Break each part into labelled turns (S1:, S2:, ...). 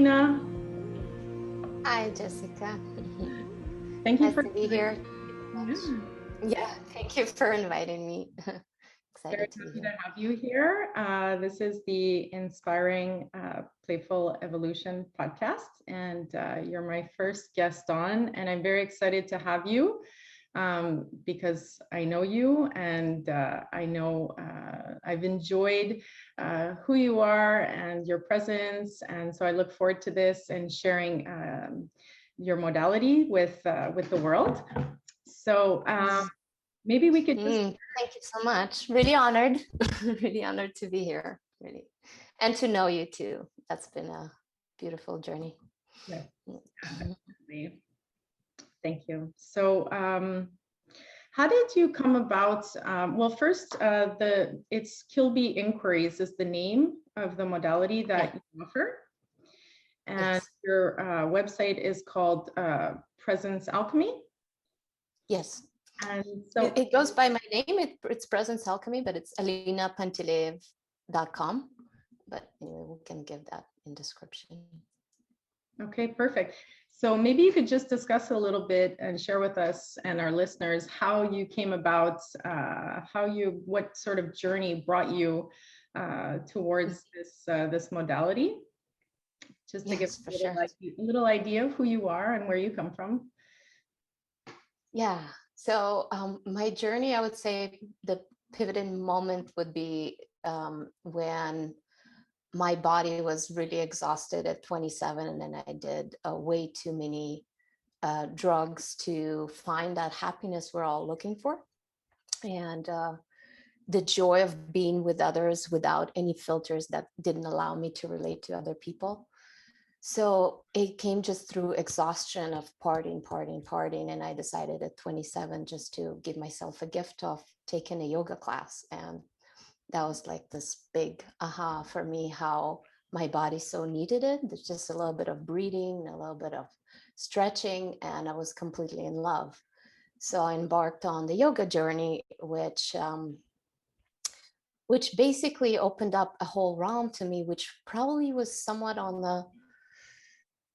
S1: Alina.
S2: Hi, Jessica.
S1: Thank you
S2: Nice
S1: for
S2: to be here.
S1: yeah.
S2: Yeah, thank you for inviting me.
S1: Very
S2: Excited to be
S1: happy to
S2: here.
S1: have you here. This is the Inspiring Playful Evolution podcast, and you're my first guest on, and I'm very excited to have you because I know you, and I know I've enjoyed who you are and your presence, and so I look forward to this and sharing your modality with the world. So maybe we could just
S2: Thank you so much. Really honored. Really honored to be here. Really, and to know you too. That's been a beautiful journey.
S1: yes, definitely. Thank you. So how did you come about? Well, first, it's Kiloby Inquiries is the name of the modality that you offer. And your website is called Presence Alchemy.
S2: Yes.
S1: And so
S2: it goes by my name. It's Presence Alchemy, but it's Panteleev.com. But anyway, we can give that in description.
S1: Okay, perfect. So maybe you could just discuss a little bit and share with us and our listeners how you came about, what sort of journey brought you towards this modality. Just to give a little idea of who you are and where you come from.
S2: Yeah. So my journey, I would say the pivoting moment would be when my body was really exhausted at 27, and then I did way too many drugs to find that happiness we're all looking for. And the joy of being with others without any filters that didn't allow me to relate to other people. So it came just through exhaustion of partying. And I decided at 27 just to give myself a gift of taking a yoga class. And that was like this big aha for me, how my body so needed it. There's just a little bit of breathing, a little bit of stretching, and I was completely in love. So I embarked on the yoga journey, which basically opened up a whole realm to me, which probably was somewhat on the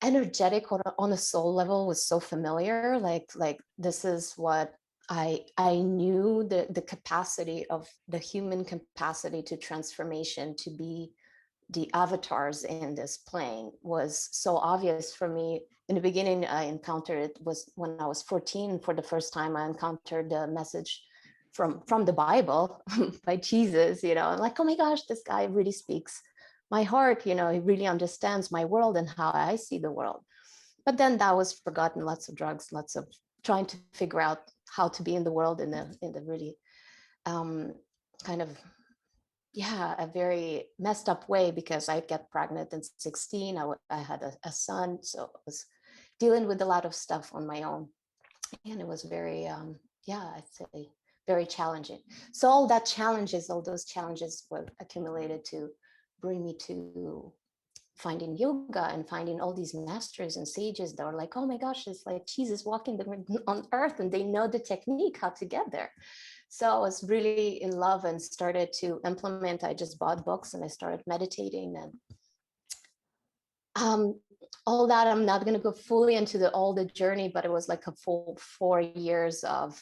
S2: energetic or on a soul level was so familiar. Like this is what I knew, the capacity of the human capacity to transformation, to be the avatars in this plane was so obvious for me. In the beginning, I encountered it was when I was 14. For the first time, I encountered the message from the Bible by Jesus, I'm like, oh my gosh, this guy really speaks my heart, he really understands my world and how I see the world. But then that was forgotten. Lots of drugs, lots of trying to figure out how to be in the world in the really kind of a very messed up way, because I get pregnant in 16. I had a son, so I was dealing with a lot of stuff on my own, and it was very I'd say very challenging. So all those challenges were accumulated to bring me to finding yoga and finding all these masters and sages that were like, oh my gosh, it's like Jesus walking on earth, and they know the technique, how to get there. So I was really in love and started to implement. I just bought books and I started meditating, and all that. I'm not going to go fully into all the journey, but it was like a full 4 years of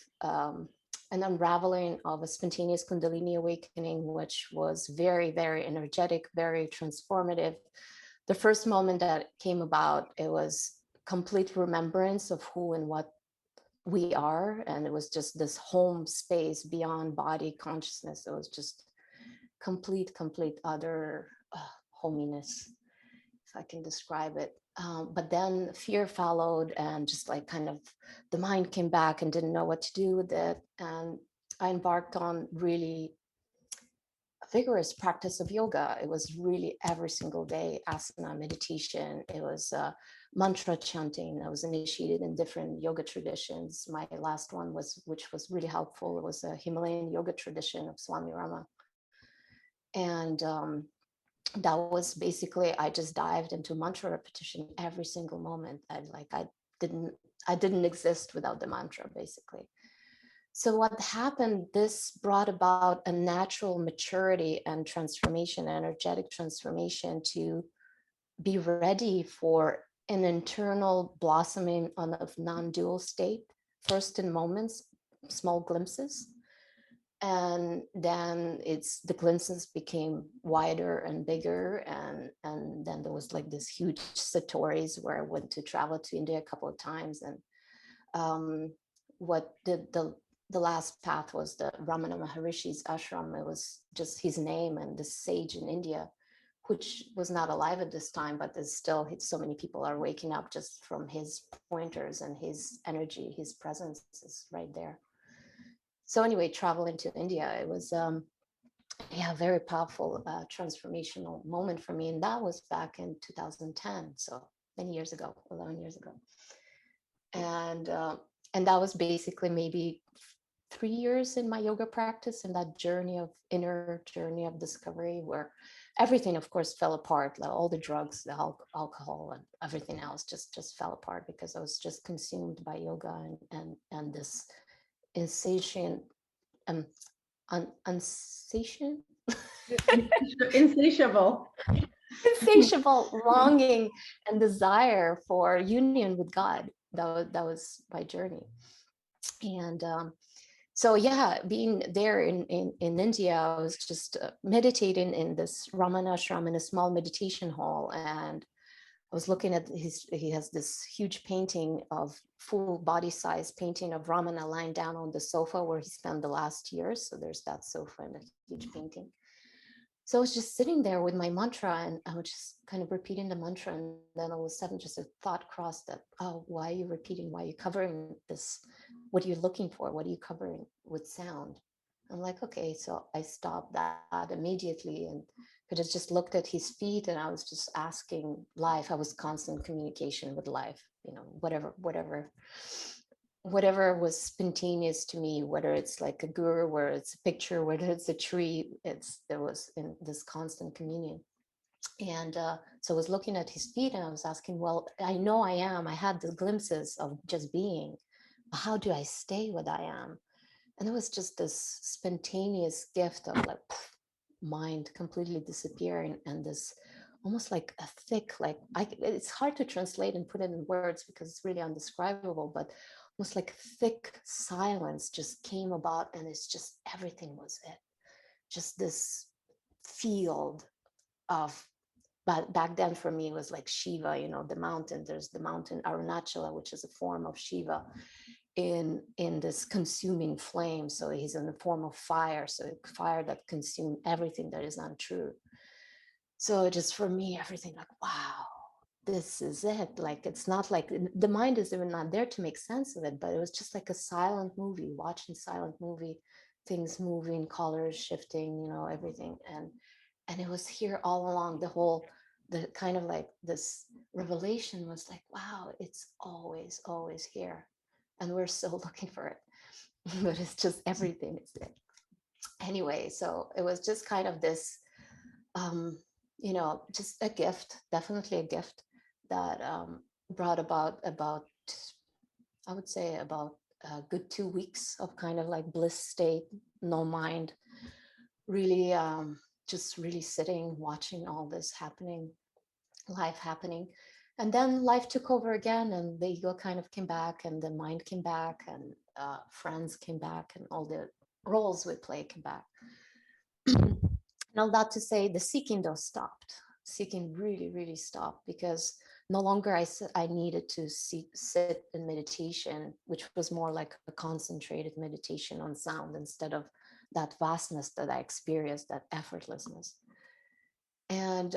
S2: an unraveling of a spontaneous Kundalini awakening, which was very, very energetic, very transformative. The first moment that came about, it was complete remembrance of who and what we are. And it was just this home space beyond body consciousness. It was just complete utter hominess, if I can describe it. But then fear followed, and just like kind of the mind came back and didn't know what to do with it. And I embarked on really vigorous practice of yoga. It was really every single day, asana, meditation. It was mantra chanting. I was initiated in different yoga traditions. My last one which was really helpful. It was a Himalayan yoga tradition of Swami Rama. And that was basically, I just dived into mantra repetition every single moment. I didn't exist without the mantra, basically. So what happened, this brought about a natural maturity and transformation, energetic transformation, to be ready for an internal blossoming of non-dual state, first in moments, small glimpses, and then the glimpses became wider and bigger, and then there was like this huge satoris where I went to travel to India a couple of times, and what the last path was the Ramana Maharishi's ashram. It was just his name, and this sage in India, which was not alive at this time, but there's still so many people are waking up just from his pointers, and his energy, his presence is right there. So anyway, traveling to India, it was a very powerful transformational moment for me. And that was back in 2010. So many years ago, 11 years ago. And that was basically maybe 3 years in my yoga practice, and that inner journey of discovery, where everything, of course, fell apart. Like all the drugs, the alcohol, and everything else just fell apart, because I was just consumed by yoga and this insatiable insatiable longing and desire for union with God. That was my journey. And so yeah, being there in India, I was just meditating in this Ramana ashram in a small meditation hall, and I was looking at he has this huge painting of full body size painting of Ramana lying down on the sofa where he spent the last years. So there's that sofa and a huge painting. So I was just sitting there with my mantra, and I was just kind of repeating the mantra. And then all of a sudden just a thought crossed that, oh, why are you repeating? Why are you covering this? What are you looking for? What are you covering with sound? I'm like, okay. So I stopped that immediately, and I just looked at his feet, and I was just asking life. I was constant communication with life, whatever was spontaneous to me, whether it's like a guru, whether it's a picture, whether it's a tree, there was in this constant communion. And so I was looking at his feet, and I was asking, well, I know I had the glimpses of just being, but how do I stay what I am? And it was just this spontaneous gift of like mind completely disappearing, and this almost like a thick, like it's hard to translate and put it in words because it's really undescribable, but almost like thick silence just came about, and it's just everything was it. Just this field of, but back then for me it was like Shiva, the mountain. There's the mountain Arunachala, which is a form of Shiva in this consuming flame. So he's in the form of fire, so fire that consumed everything that is untrue. So just for me, everything like, wow, this is it. Like, it's not like the mind is even not there to make sense of it, but it was just like a silent movie, watching silent movie, things moving, colors shifting, everything. And it was here all along. The kind of like this revelation was like, wow, it's always, always here. And we're still looking for it, but it's just everything is there. Anyway, so it was just kind of this, just a gift, definitely a gift that brought about, I would say, about a good 2 weeks of kind of like bliss state, no mind, really just really sitting, watching all this happening, life happening. And then life took over again, and the ego kind of came back, and the mind came back, and friends came back, and all the roles we play came back. And all that to say, the seeking though stopped. Seeking really, really stopped, because no longer I needed to sit in meditation, which was more like a concentrated meditation on sound instead of that vastness that I experienced, that effortlessness. And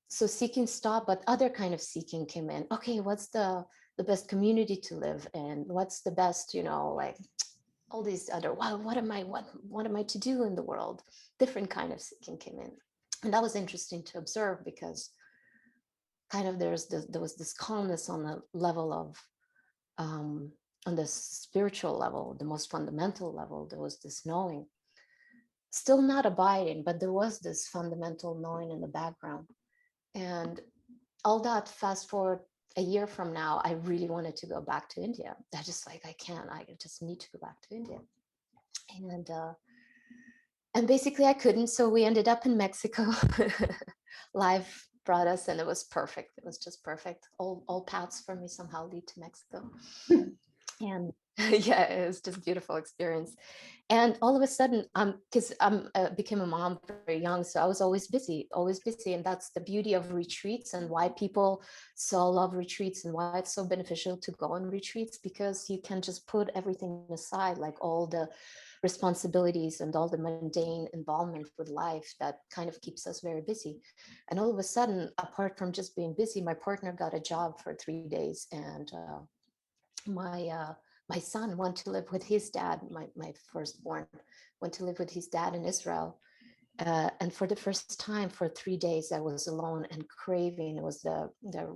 S2: so seeking stopped, but other kind of seeking came in. Okay, what's the best community to live in? What's the best, like all these other, what am I to do in the world? Different kind of seeking came in. And that was interesting to observe, because kind of there was this calmness on the level of, on the spiritual level, the most fundamental level. There was this knowing, still not abiding, but there was this fundamental knowing in the background. And all that, fast forward a year from now, I really wanted to go back to India. I just like, I just need to go back to India. And basically I couldn't. So we ended up in Mexico. Life brought us, and it was perfect. It was just perfect. All paths for me somehow lead to Mexico. And yeah, it was just a beautiful experience. And all of a sudden, because became a mom very young, so I was always busy, and that's the beauty of retreats and why people so love retreats and why it's so beneficial to go on retreats, because you can just put everything aside, like all the responsibilities and all the mundane involvement with life that kind of keeps us very busy. And all of a sudden, apart from just being busy, my partner got a job for 3 days, and my son went to live with his dad. My firstborn went to live with his dad in Israel. And for the first time, for 3 days, I was alone and craving. It was the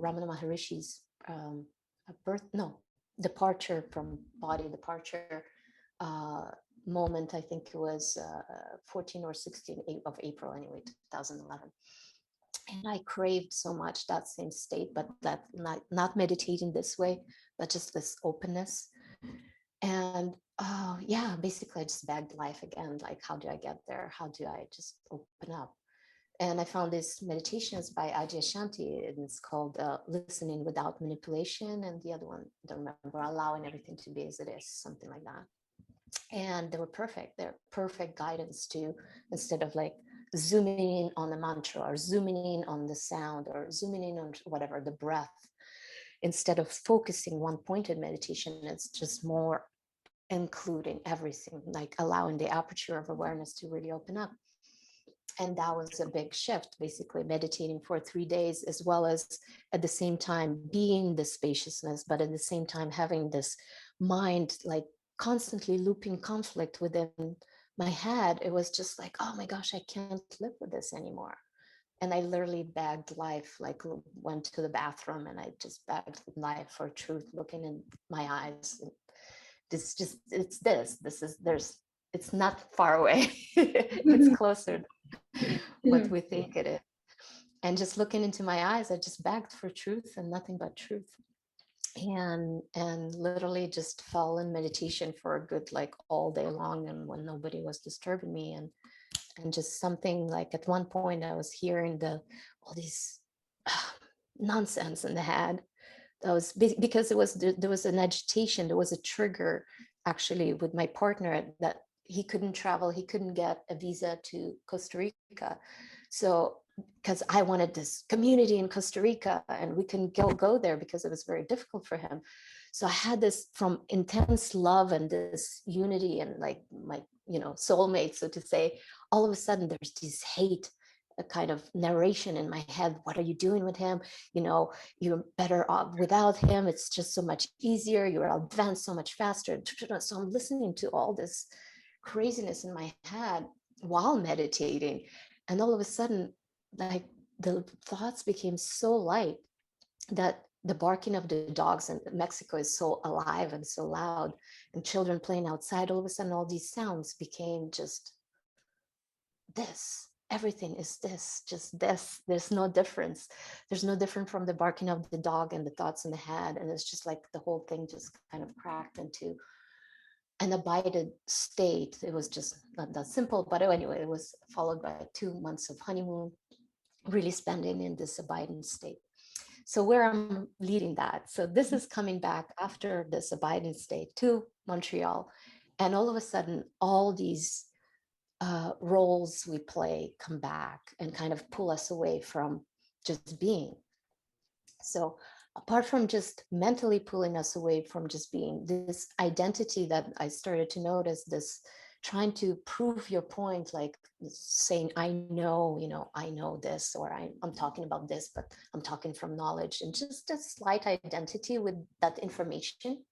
S2: Ramana Maharishi's departure from body, departure moment. I think it was 14 or 16 of April, anyway, 2011. And I craved so much that same state, but that not meditating this way, but just this openness. And yeah, basically I just begged life again, like, how do I get there? How do I just open up? And I found this meditations by Adyashanti, and it's called Listening Without Manipulation. And the other one, I don't remember, Allowing Everything to Be As It Is, something like that. And they were perfect. They're perfect guidance to, instead of like zooming in on the mantra or zooming in on the sound or zooming in on whatever, the breath, instead of focusing one pointed meditation, it's just more including everything, like allowing the aperture of awareness to really open up. And that was a big shift, basically meditating for 3 days, as well as at the same time being the spaciousness, but at the same time having this mind like constantly looping conflict within my head. It was just like, oh my gosh, I can't live with this anymore. And I literally begged life, like went to the bathroom and I just begged life for truth, looking in my eyes. And it's not far away. It's closer what we think it is. And just looking into my eyes, I just begged for truth and nothing but truth. And literally just fell in meditation for a good, like all day long, and when nobody was disturbing me, and just something like at one point I was hearing all these nonsense in the head. That was because there was an agitation, there was a trigger actually with my partner, that he couldn't travel, he couldn't get a visa to Costa Rica. So because I wanted this community in Costa Rica and we couldn't go there because it was very difficult for him. So I had this from intense love and this unity and like my, soulmate, so to say. All of a sudden there's this hate, a kind of narration in my head. What are you doing with him? You're better off without him. It's just so much easier. You're advanced so much faster. So I'm listening to all this craziness in my head while meditating. And all of a sudden, like the thoughts became so light that the barking of the dogs in Mexico is so alive and so loud, and children playing outside. All of a sudden, all these sounds became just this. Everything is this, just this. There's no difference. There's no different from the barking of the dog and the thoughts in the head. And it's just like the whole thing just kind of cracked into an abided state. It was just not that simple, but anyway, it was followed by 2 months of honeymoon, really spending in this abiding state. So where I'm leading that. So this is coming back after this abiding state to Montreal. And all of a sudden, all these roles we play come back and kind of pull us away from just being. So apart from just mentally pulling us away from just being, this identity that I started to notice, this trying to prove your point, like saying, I know this, or I'm talking about this, but I'm talking from knowledge, and just a slight identity with that information,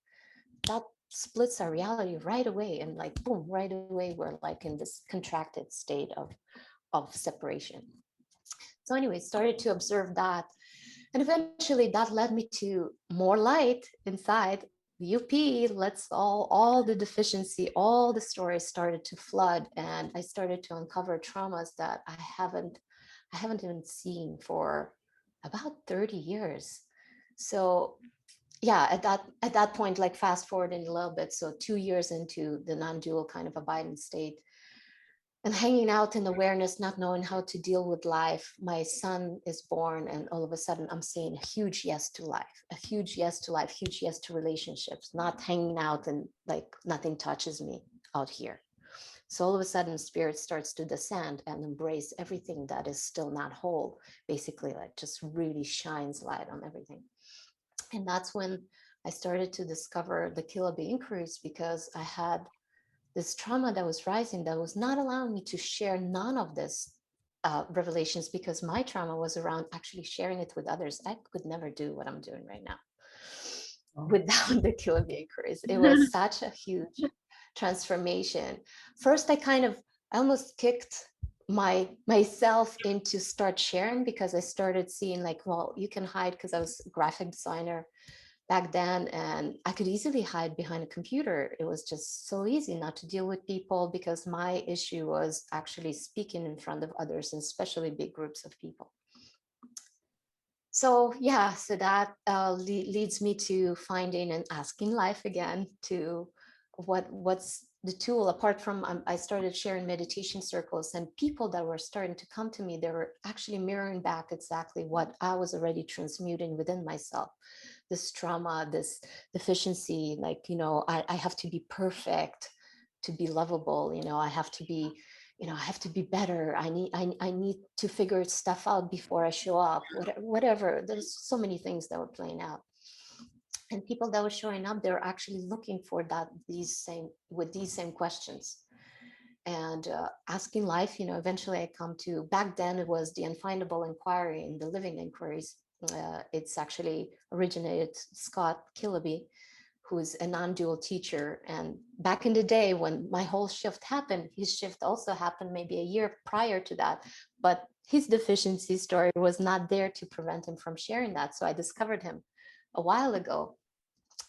S2: that splits our reality right away. And like, boom, right away, we're like in this contracted state of separation. So anyway, started to observe that. And eventually that led me to more light inside. UP, let's all the deficiency, all the stories started to flood, and I started to uncover traumas that I haven't even seen for about 30 years. So yeah, at that point, like fast forwarding a little bit, so 2 years into the non-dual kind of abiding state, and hanging out in awareness, not knowing how to deal with life. My son is born, and all of a sudden I'm saying a huge yes to life, a huge yes to life, huge yes to relationships, not hanging out and like nothing touches me out here. So all of a sudden spirit starts to descend and embrace everything that is still not whole, basically like just really shines light on everything. And that's when I started to discover the Kiloby inquiries, because I had this trauma that was rising that was not allowing me to share none of this revelations, because my trauma was around actually sharing it with others. I could never do what I'm doing right now without the Kiloby inquiries. It was such a huge transformation. First, I almost kicked myself into start sharing, because I started seeing like, well, you can hide, because I was a graphic designer back then, and I could easily hide behind a computer. It was just so easy not to deal with people, because my issue was actually speaking in front of others, and especially big groups of people. So yeah, so that leads me to finding and asking life again to what's the tool. Apart from I started sharing meditation circles, and people that were starting to come to me, they were actually mirroring back exactly what I was already transmuting within myself. This trauma, this deficiency, like, I have to be perfect to be lovable. I have to be, I have to be better. I need to figure stuff out before I show up, whatever. There's so many things that were playing out. And people that were showing up, they're actually looking for these same questions. And asking life, eventually I come to, back then it was the unfindable inquiry and the living inquiries. It's actually originated Scott Kiloby, who's a non-dual teacher. And back in the day when my whole shift happened, his shift also happened maybe a year prior to that. But his deficiency story was not there to prevent him from sharing that. So I discovered him a while ago.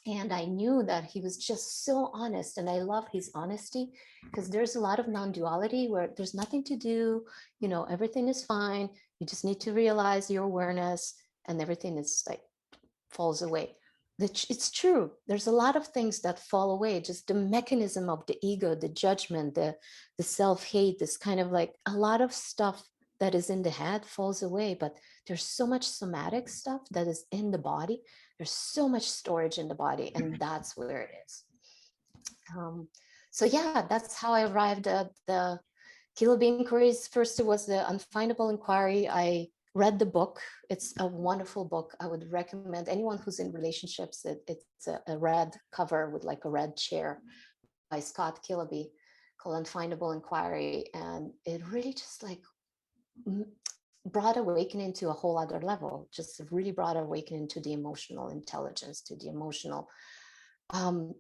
S2: And I knew that he was just so honest. And I love his honesty, because there's a lot of non-duality where there's nothing to do, everything is fine. You just need to realize your awareness, and everything is like falls away. It's true. There's a lot of things that fall away. Just the mechanism of the ego, the judgment, the self-hate, this kind of like a lot of stuff that is in the head falls away. But there's so much somatic stuff that is in the body. There's so much storage in the body, and that's where it is. So yeah, that's how I arrived at the Kiloby inquiries. First, it was the unfindable inquiry. I read the book. It's a wonderful book. I would recommend anyone who's in relationships. It's a red cover with like a red chair by Scott Kiloby, called Unfindable Inquiry. And it really just like brought awakening to a whole other level, just really brought awakening to the emotional intelligence, to the emotional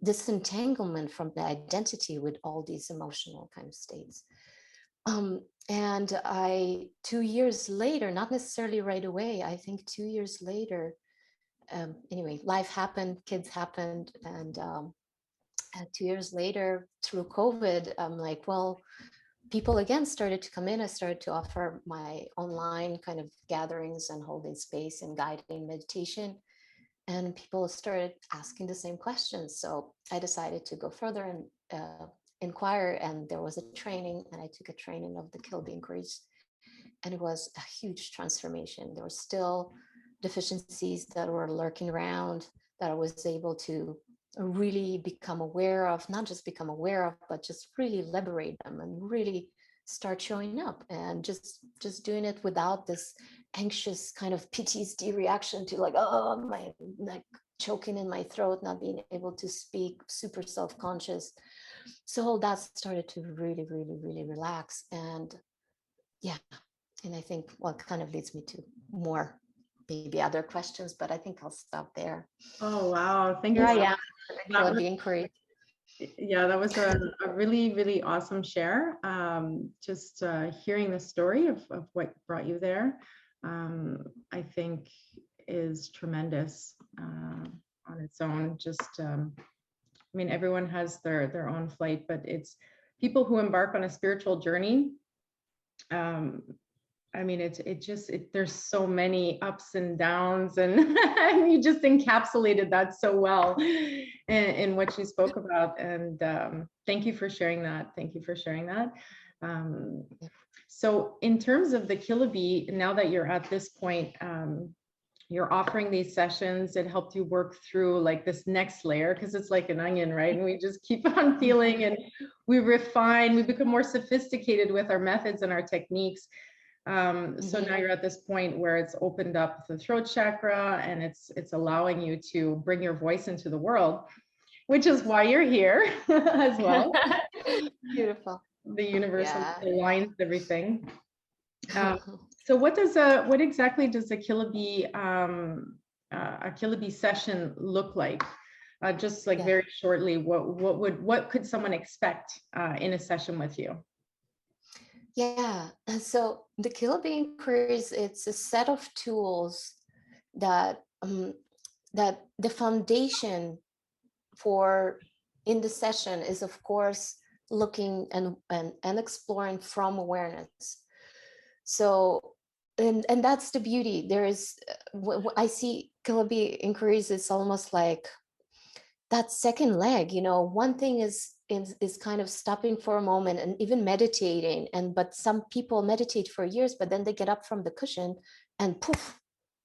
S2: disentanglement from the identity with all these emotional kind of states. And 2 years later, not necessarily right away, I think 2 years later, anyway, life happened, kids happened. And 2 years later, through COVID, I'm like, well, people again started to come in. I started to offer my online kind of gatherings and holding space and guiding meditation. And people started asking the same questions. So I decided to go further and inquire. And there was a training, and I took a training of the Kiloby inquiries. And it was a huge transformation. There were still deficiencies that were lurking around that I was able to really become aware of, not just become aware of, but just really liberate them and really start showing up, and just doing it without this anxious kind of PTSD reaction to like, oh, my like choking in my throat, not being able to speak, super self-conscious. So all that started to really, really, really relax. And yeah, and I think, well, it kind of leads me to more maybe other questions, but I think I'll stop there.
S1: Oh, wow. Thank
S2: Here
S1: you.
S2: I am, Kiloby inquiry.
S1: Yeah, that was a really, really awesome share. Just hearing the story of what brought you there, I think is tremendous on its own. Just, I mean, everyone has their own flight, but it's people who embark on a spiritual journey. I mean, there's so many ups and downs, and you just encapsulated that so well in what you spoke about. And thank you for sharing that. Thank you for sharing that. So in terms of the Kiloby, now that you're at this point, you're offering these sessions that helped you work through like this next layer, because it's like an onion, right? And we just keep on peeling and we refine, we become more sophisticated with our methods and our techniques. So now you're at this point where it's opened up the throat chakra and it's allowing you to bring your voice into the world, which is why you're here as well.
S2: Beautiful.
S1: The universe aligns everything. So what exactly does a Kiloby session look like? Just like very shortly, what could someone expect in a session with you?
S2: Yeah, and so the Kiloby inquiries, it's a set of tools that that the foundation for in the session is, of course, looking and exploring from awareness. So and that's the beauty. There is I see Kiloby inquiries, it's almost like that second leg. One thing is kind of stopping for a moment and even meditating, but some people meditate for years, but then they get up from the cushion and poof,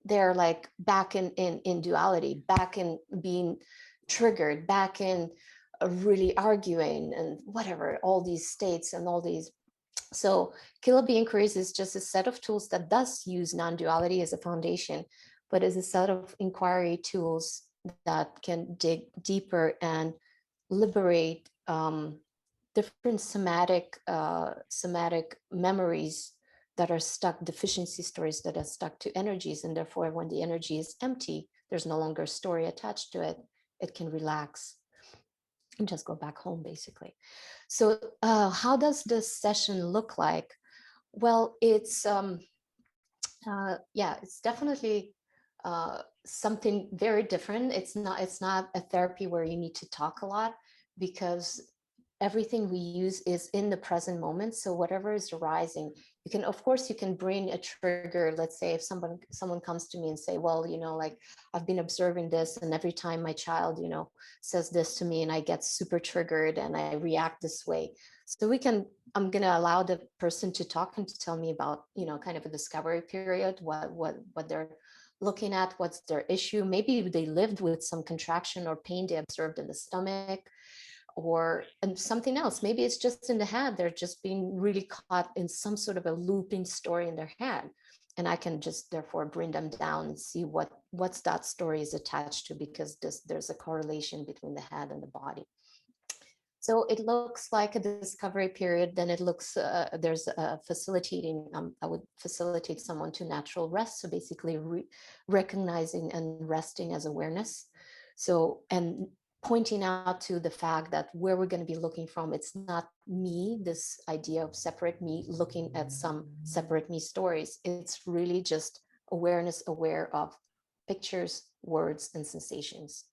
S2: they're like back in duality, back in being triggered, back in really arguing and whatever, all these states and all these. So Kiloby inquiries is just a set of tools that does use non-duality as a foundation, but is a set of inquiry tools that can dig deeper and liberate different somatic memories that are stuck, deficiency stories that are stuck to energies. And therefore, when the energy is empty, there's no longer a story attached to it. It can relax and just go back home, basically. So how does this session look like? Well, it's it's definitely something very different. It's not a therapy where you need to talk a lot, because everything we use is in the present moment. So whatever is arising, you can bring a trigger. Let's say if someone comes to me and say, well, like I've been observing this, and every time my child, says this to me and I get super triggered and I react this way. So I'm going to allow the person to talk and to tell me about, kind of a discovery period, what they're looking at, what's their issue. Maybe they lived with some contraction or pain they observed in the stomach, and something else. Maybe it's just in the head. They're just being really caught in some sort of a looping story in their head. And I can just therefore bring them down and see what's that story is attached to, because there's a correlation between the head and the body. So it looks like a discovery period. Then it looks, there's a facilitating, I would facilitate someone to natural rest. So basically recognizing and resting as awareness. So, and pointing out to the fact that where we're going to be looking from, it's not me, this idea of separate me, looking at some separate me stories. It's really just awareness, aware of pictures, words, and sensations.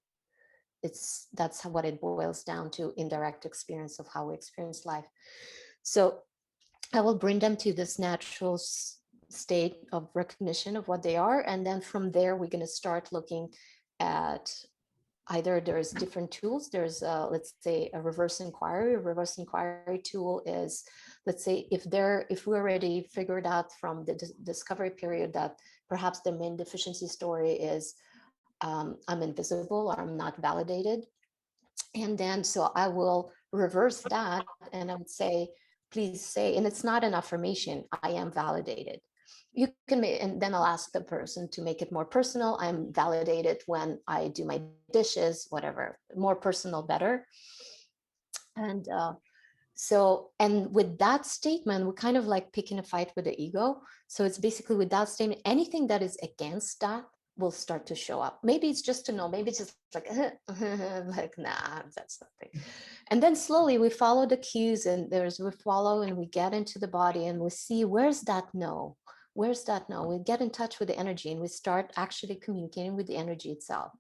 S2: That's what it boils down to, indirect experience of how we experience life. So I will bring them to this natural state of recognition of what they are. And then from there, we're going to start looking at either there's different tools. There's let's say a reverse inquiry. A reverse inquiry tool is, let's say if we already figured out from the discovery period that perhaps the main deficiency story is I'm invisible, or I'm not validated. And then so I will reverse that and I would say, please say, and it's not an affirmation, I am validated. You can make, and then I'll ask the person to make it more personal. I'm validated when I do my dishes, whatever, more personal, better. And and with that statement, we're kind of like picking a fight with the ego. So it's basically with that statement, anything that is against that will start to show up. Maybe it's just to know, maybe it's just like, like, nah, that's nothing. And then slowly we follow the cues, and we follow and we get into the body and we see, where's that no? Where's that no? We get in touch with the energy and we start actually communicating with the energy itself.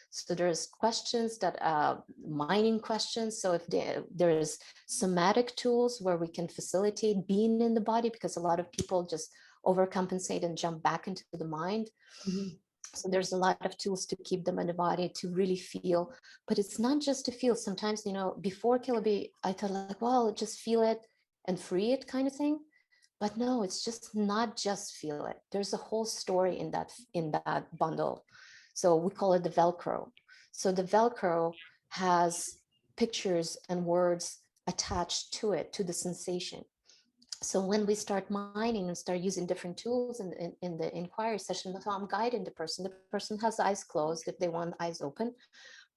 S2: So there's questions that mining questions. So if there's somatic tools where we can facilitate being in the body, because a lot of people just overcompensate and jump back into the mind. Mm-hmm. So there's a lot of tools to keep them in the body to really feel, but it's not just to feel. Sometimes, before Kiloby, I thought like, well, just feel it. and free it kind of thing. But no, it's just not just feel it. There's a whole story in that bundle. So we call it the Velcro. So the Velcro has pictures and words attached to it, to the sensation. So when we start mining and start using different tools in the inquiry session, so I'm guiding the person has eyes closed if they want eyes open,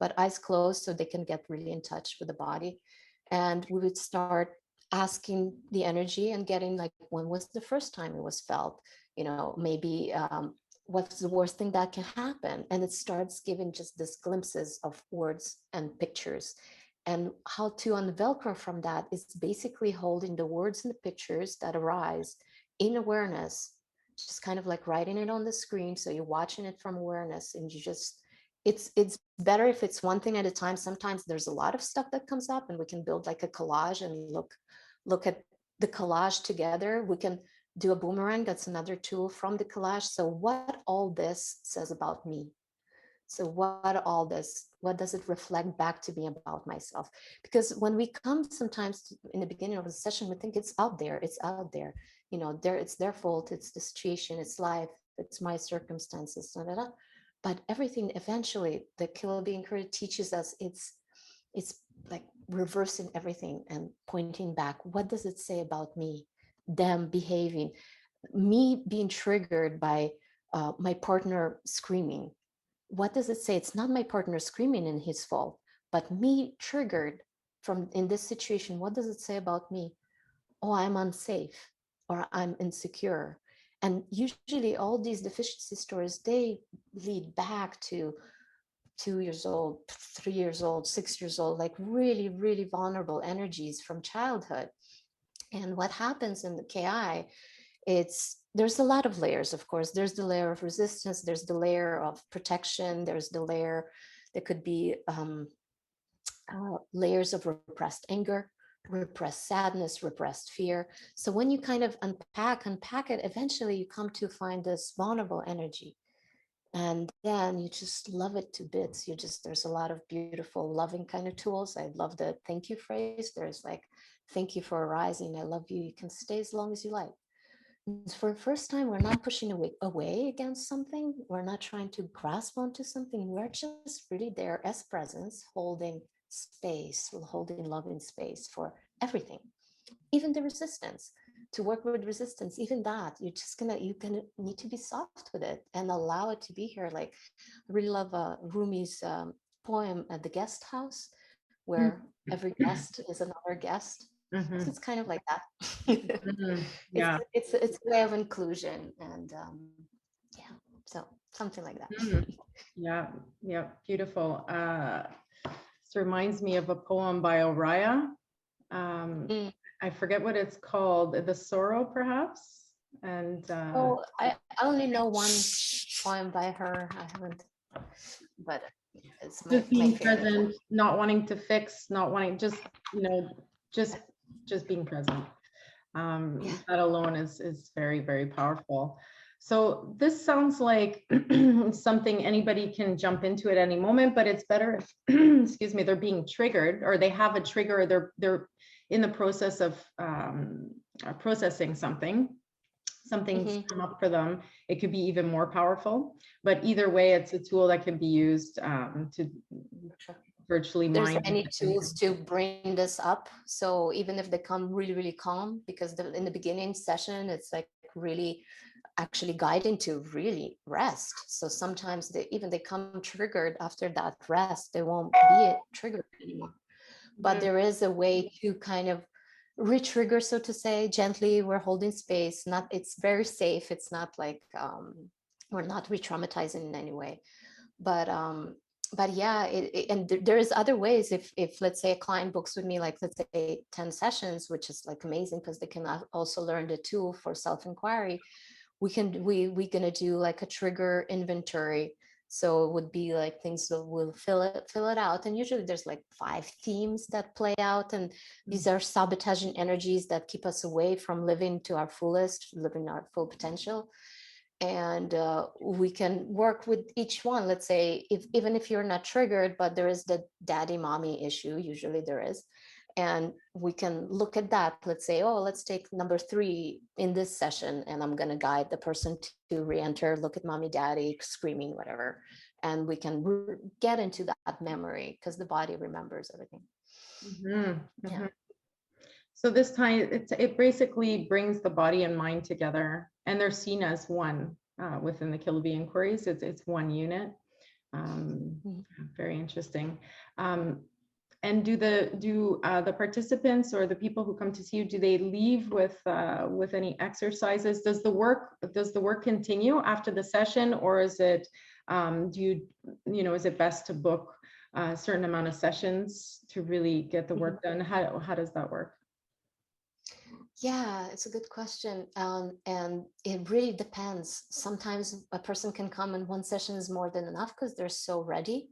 S2: but eyes closed so they can get really in touch with the body. And we would start asking the energy and getting like, when was the first time it was felt? Maybe what's the worst thing that can happen? And it starts giving just these glimpses of words and pictures. And how to unvelcro from that is basically holding the words and the pictures that arise in awareness, just kind of like writing it on the screen. So you're watching it from awareness, and you just, it's better if it's one thing at a time. Sometimes there's a lot of stuff that comes up, and we can build like a collage and look at the collage together. We can do a boomerang. That's another tool from the collage. So what all this says about me. So what does it reflect back to me about myself? Because when we come sometimes in the beginning of the session, we think it's out there, it's their fault, it's the situation, it's life, it's my circumstances, da, da, da. But everything eventually, the Kiloby Inquiry teaches us, it's like reversing everything and pointing back. What does it say about me? Them behaving, me being triggered by my partner screaming. What does it say? It's not my partner screaming in his fault, but me triggered from in this situation. What does it say about me? Oh, I'm unsafe, or I'm insecure. And usually all these deficiency stories, they lead back to 2 years old, 3 years old, 6 years old, like really, really vulnerable energies from childhood. And what happens in the KI, there's a lot of layers, of course. There's the layer of resistance, there's the layer of protection, there's the layer, there could be layers of repressed anger, repressed sadness, repressed fear. So when you kind of unpack it, eventually you come to find this vulnerable energy. And then you just love it to bits. There's a lot of beautiful, loving kind of tools. I love the thank you phrase. There's like, thank you for arising. I love you. You can stay as long as you like. For the first time, we're not pushing away against something. We're not trying to grasp onto something. We're just really there as presence, holding space, holding loving space for everything, even the resistance. To work with resistance, even that, you're gonna need to be soft with it and allow it to be here. Like, I really love Rumi's poem at the guest house, where every guest is another guest.
S1: Mm-hmm.
S2: So it's kind of like that.
S1: Mm-hmm. Yeah.
S2: It's a way of inclusion, and yeah, so something like that.
S1: Yeah, yeah, beautiful. This reminds me of a poem by Oriah. I forget what it's called. The Sorrow, perhaps. And
S2: I only know one poem by her. I haven't, but it's my
S1: just being
S2: favorite.
S1: present, not wanting to fix, not wanting, just just being present. That alone is very, very powerful. So this sounds like something anybody can jump into at any moment, but it's better if, excuse me, they're being triggered, or they have a trigger, or they're in the process of processing something's come up for them. It could be even more powerful, but either way, it's a tool that can be used to virtually
S2: There's
S1: mind.
S2: any tools to bring this up. So even if they come really, really calm, because in the beginning session, it's like really actually guiding to really rest. So sometimes they come triggered after that rest, they won't be triggered anymore. But there is a way to kind of re-trigger, so to say, gently. We're holding space. It's very safe. It's not like we're not re-traumatizing in any way. But yeah, and there is other ways. If let's say a client books with me, like let's say 10 sessions, which is like amazing because they can also learn the tool for self-inquiry. We're gonna do like a trigger inventory. So it would be like things that will fill it out. And usually there's like 5 themes that play out. And these are sabotaging energies that keep us away from living to our fullest, living our full potential. And we can work with each one. Let's say even if you're not triggered, but there is the daddy mommy issue, usually there is. And we can look at that. Let's say, oh, let's take number 3 in this session, and I'm going to guide the person to re-enter, look at mommy, daddy, screaming, whatever. And we can get into that memory because the body remembers everything. Yeah.
S1: So this time it basically brings the body and mind together, and they're seen as one within the Kiloby inquiries. It's one unit. Very interesting. And do the participants or the people who come to see you, do they leave with any exercises? Does the work continue after the session, or is it is it best to book a certain amount of sessions to really get the work done? How does that work?
S2: Yeah, it's a good question. And it really depends. Sometimes a person can come and one session is more than enough because they're so ready.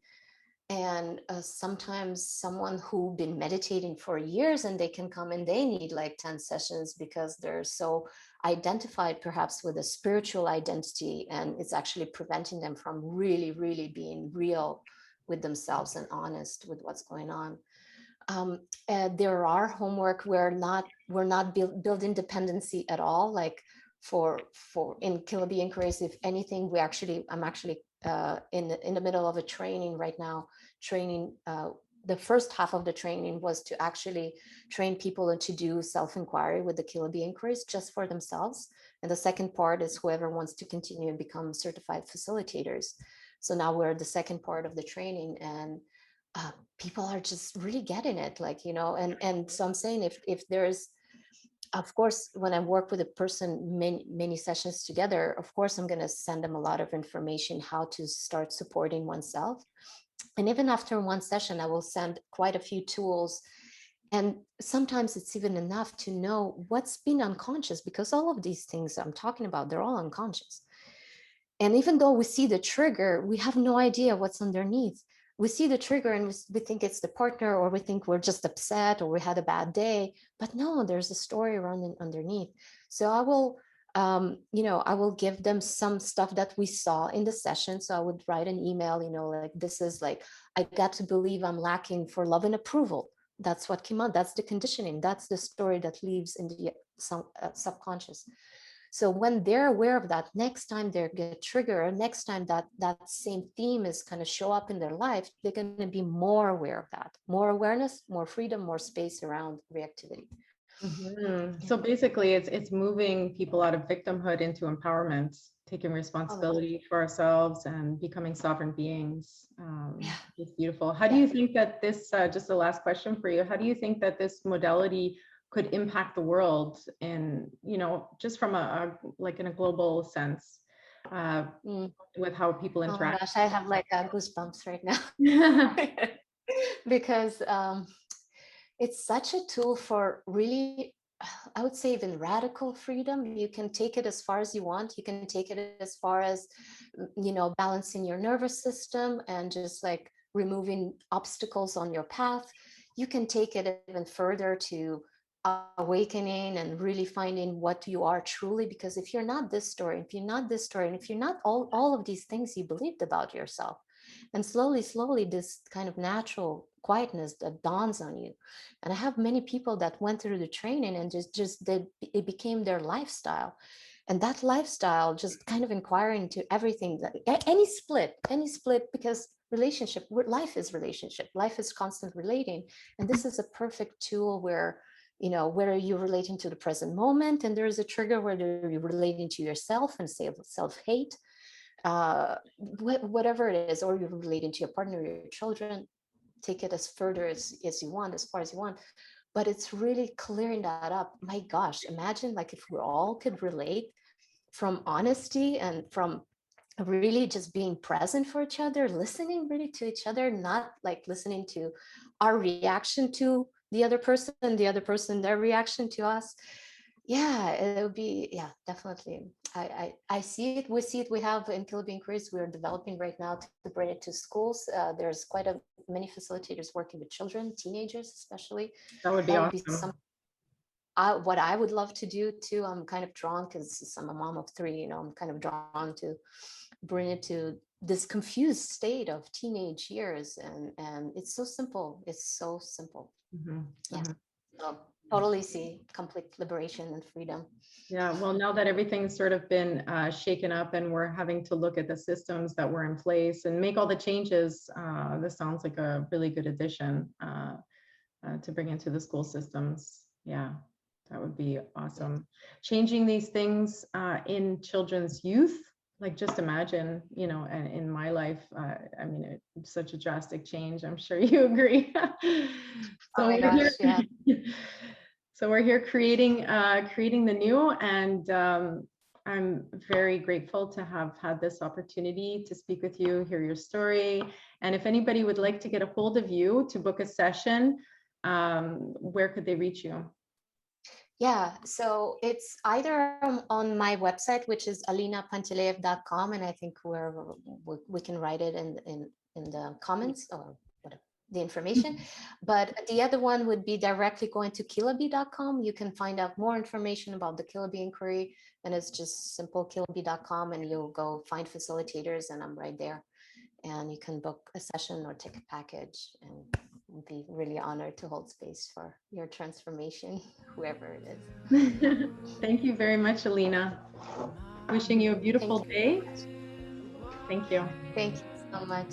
S2: And sometimes someone who's been meditating for years and they can come and they need like 10 sessions because they're so identified perhaps with a spiritual identity, and it's actually preventing them from really, really being real with themselves and honest with what's going on. There are homework we're not building dependency at all. Like for in Kiloby inquiries, if anything, I'm actually in the middle of a training right now. The first half of the training was to actually train people to do self-inquiry with the Kiloby inquiries just for themselves. And the second part is whoever wants to continue and become certified facilitators. So now we're at the second part of the training, and people are just really getting it, like, and so I'm saying if there's, of course, when I work with a person many sessions together, of course I'm going to send them a lot of information how to start supporting oneself. And even after one session, I will send quite a few tools. And sometimes it's even enough to know what's been unconscious, because all of these things I'm talking about, they're all unconscious. And even though we see the trigger, we have no idea what's underneath. We see the trigger and we think it's the partner, or we think we're just upset, or we had a bad day. But no, there's a story running underneath. So I will, I will give them some stuff that we saw in the session. So I would write an email, like, this is like, I got to believe I'm lacking for love and approval. That's what came out. That's the conditioning. That's the story that lives in the subconscious. So when they're aware of that, next time they get triggered, or next time that same theme is kind of show up in their life, they're going to be more aware of that. More awareness, more freedom, more space around reactivity.
S1: So basically it's moving people out of victimhood into empowerment, taking responsibility for ourselves and becoming sovereign beings. It's beautiful. How do you think that this, just the last question for you, how do you think that this modality could impact the world in, just from like in a global sense, with how people interact?
S2: Oh my gosh, I have like goosebumps right now. Because it's such a tool for really, I would say, even radical freedom. You can take it as far as you want. You can take it as far as, balancing your nervous system and just like removing obstacles on your path. You can take it even further to awakening and really finding what you are truly. Because if you're not this story, if you're not this story, and if you're not all of these things you believed about yourself, and slowly this kind of natural quietness that dawns on you. And I have many people that went through the training and it became their lifestyle. And that lifestyle, just kind of inquiring into everything, that any split, because life is constant relating. And this is a perfect tool where, where you're relating to the present moment, and there's a trigger where you're relating to yourself and self-hate, whatever it is, or you're relating to your partner, your children. Take it as further as you want, as far as you want. But it's really clearing that up. My gosh, imagine like if we all could relate from honesty and from really just being present for each other, listening really to each other, not like listening to our reaction to the other person, their reaction to us. It would be, definitely. I see it. We see it. We have in Kiloby inquiries, we're developing right now to bring it to schools. There's quite many facilitators working with children, teenagers especially.
S1: That would be awesome.
S2: What I would love to do too, I'm kind of drawn, because I'm a mom of 3, I'm kind of drawn to bring it to this confused state of teenage years, and it's so simple. It's so simple. Yeah. So totally see complete liberation and freedom.
S1: Yeah, well, now that everything's sort of been shaken up and we're having to look at the systems that were in place and make all the changes, this sounds like a really good addition to bring into the school systems. Yeah, that would be awesome. Changing these things in children's youth, like just imagine, you know, and in my life, I mean, it's such a drastic change. I'm sure you agree.
S2: Oh my gosh, yeah.
S1: So we're here creating the new, and I'm very grateful to have had this opportunity to speak with you, hear your story. And if anybody would like to get a hold of you to book a session, where could they reach you?
S2: Yeah, so it's either on my website, which is alinapanteleev.com, and I think we can write it in the comments or whatever, the information. But the other one would be directly going to kiloby.com. You can find out more information about the Kiloby inquiry, and it's just simple kiloby.com, and you'll go find facilitators, and I'm right there. And you can book a session or take a package, and we'd be really honored to hold space for your transformation, whoever it is.
S1: Thank you very much, Alina. Wishing you a beautiful day. Thank you.
S2: Thank you so much.